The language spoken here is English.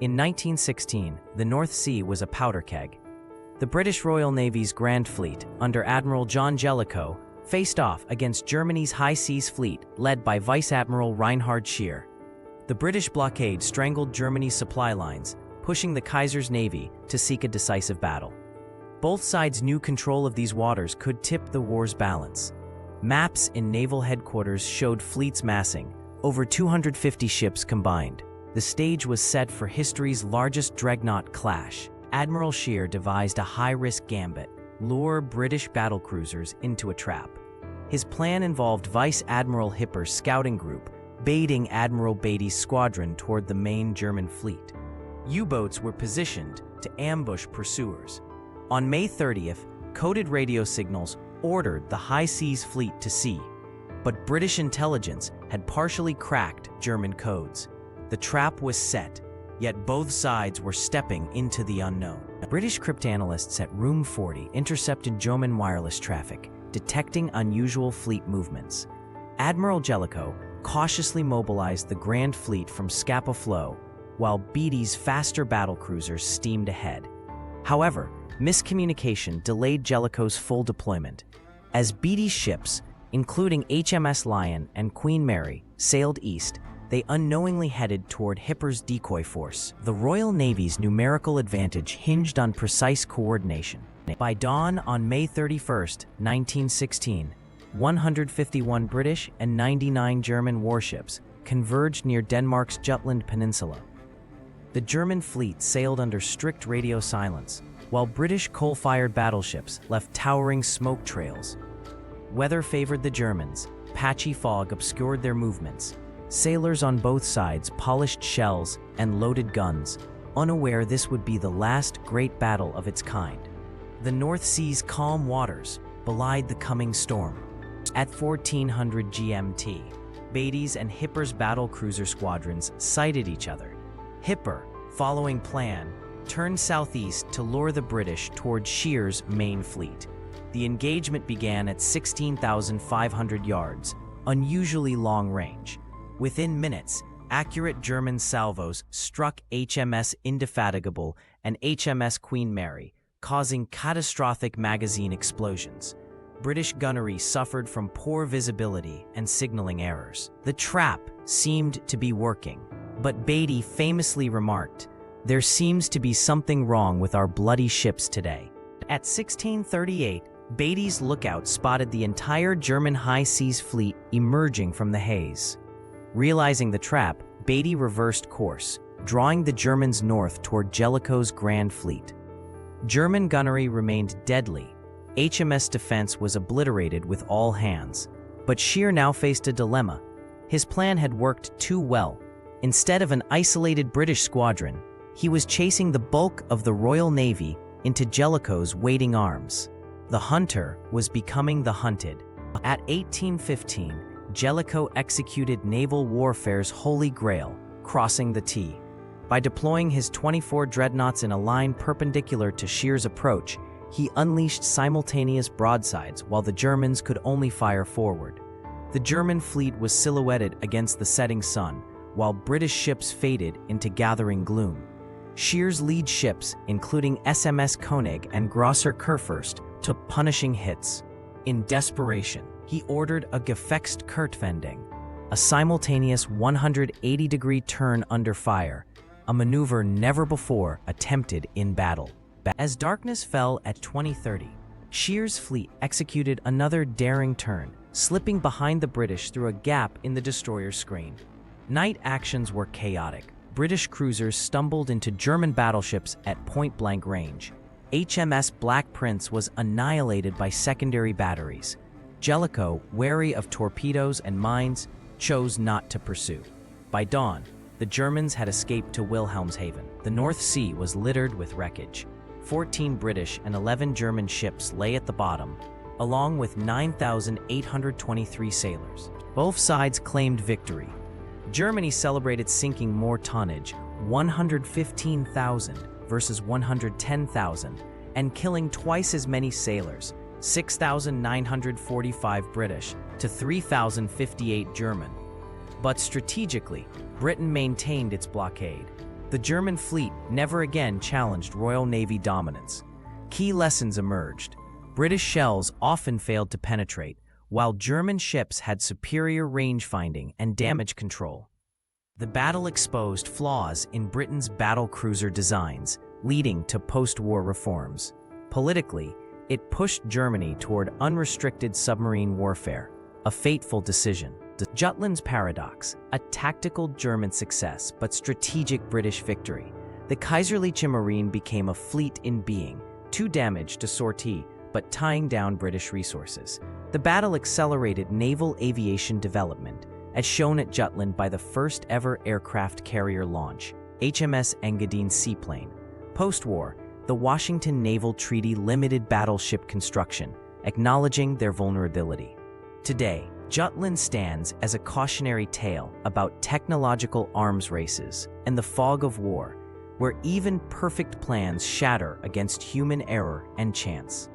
In 1916, the North Sea was a powder keg. The British Royal Navy's Grand Fleet, under Admiral John Jellicoe, faced off against Germany's High Seas Fleet, led by Vice Admiral Reinhard Scheer. The British blockade strangled Germany's supply lines, pushing the Kaiser's navy to seek a decisive battle. Both sides knew control of these waters could tip the war's balance. Maps in naval headquarters showed fleets massing, over 250 ships combined. The stage was set for history's largest dreadnought clash. Admiral Scheer devised a high-risk gambit: lure British battlecruisers into a trap. His plan involved Vice Admiral Hipper's scouting group baiting Admiral Beatty's squadron toward the main German fleet. U-boats were positioned to ambush pursuers. On May 30th, coded radio signals ordered the High Seas Fleet to sea, but British intelligence had partially cracked German codes. The trap was set, yet both sides were stepping into the unknown. British cryptanalysts at Room 40 intercepted German wireless traffic, detecting unusual fleet movements. Admiral Jellicoe cautiously mobilized the Grand Fleet from Scapa Flow, while Beatty's faster battlecruisers steamed ahead. However, miscommunication delayed Jellicoe's full deployment. As Beatty's ships, including HMS Lion and Queen Mary, sailed east, they unknowingly headed toward Hipper's decoy force. The Royal Navy's numerical advantage hinged on precise coordination. By dawn on May 31, 1916, 151 British and 99 German warships converged near Denmark's Jutland Peninsula. The German fleet sailed under strict radio silence, while British coal-fired battleships left towering smoke trails. Weather favored the Germans. Patchy fog obscured their movements. Sailors on both sides polished shells and loaded guns, unaware this would be the last great battle of its kind. The North Sea's calm waters belied the coming storm. At 1400 GMT, Beatty's and Hipper's battlecruiser squadrons sighted each other. Hipper, following plan, turned southeast to lure the British toward Scheer's main fleet. The engagement began at 16,500 yards, unusually long range. Within minutes, accurate German salvos struck HMS Indefatigable and HMS Queen Mary, causing catastrophic magazine explosions. British gunnery suffered from poor visibility and signaling errors. The trap seemed to be working, but Beatty famously remarked, "There seems to be something wrong with our bloody ships today." At 1638, Beatty's lookout spotted the entire German High Seas Fleet emerging from the haze. Realizing the trap, Beatty reversed course, drawing the Germans north toward Jellicoe's Grand Fleet. German gunnery remained deadly. HMS defense was obliterated with all hands. But Scheer now faced a dilemma. His plan had worked too well. Instead of an isolated British squadron, he was chasing the bulk of the Royal Navy into Jellicoe's waiting arms. The hunter was becoming the hunted. At 1815, Jellicoe executed naval warfare's holy grail, crossing the T. By deploying his 24 dreadnoughts in a line perpendicular to Scheer's approach, he unleashed simultaneous broadsides while the Germans could only fire forward. The German fleet was silhouetted against the setting sun, while British ships faded into gathering gloom. Scheer's lead ships, including SMS Koenig and Grosser Kurfürst, took punishing hits. In desperation, he ordered a Gefechtskehrtwendung, a simultaneous 180-degree turn under fire, a maneuver never before attempted in battle. As darkness fell at 2030, Scheer's fleet executed another daring turn, slipping behind the British through a gap in the destroyer's screen. Night actions were chaotic. British cruisers stumbled into German battleships at point-blank range. HMS Black Prince was annihilated by secondary batteries. Jellicoe, wary of torpedoes and mines, chose not to pursue. By dawn, the Germans had escaped to Wilhelmshaven. The North Sea was littered with wreckage. 14 British and 11 German ships lay at the bottom, along with 9,823 sailors. Both sides claimed victory. Germany celebrated sinking more tonnage, 115,000 versus 110,000, and killing twice as many sailors, 6,945 British to 3,058 German. But strategically, Britain maintained its blockade. The German fleet never again challenged Royal Navy dominance. Key lessons emerged. British shells often failed to penetrate, while German ships had superior range-finding and damage control. The battle exposed flaws in Britain's battlecruiser designs, leading to post-war reforms. Politically, it pushed Germany toward unrestricted submarine warfare, a fateful decision. The Jutland's paradox, a tactical German success but strategic British victory. The Kaiserliche Marine became a fleet in being, too damaged to sortie, but tying down British resources. The battle accelerated naval aviation development, as shown at Jutland by the first ever aircraft carrier launch, HMS Engadine seaplane. Post-war, the Washington Naval Treaty limited battleship construction, acknowledging their vulnerability. Today, Jutland stands as a cautionary tale about technological arms races and the fog of war, where even perfect plans shatter against human error and chance.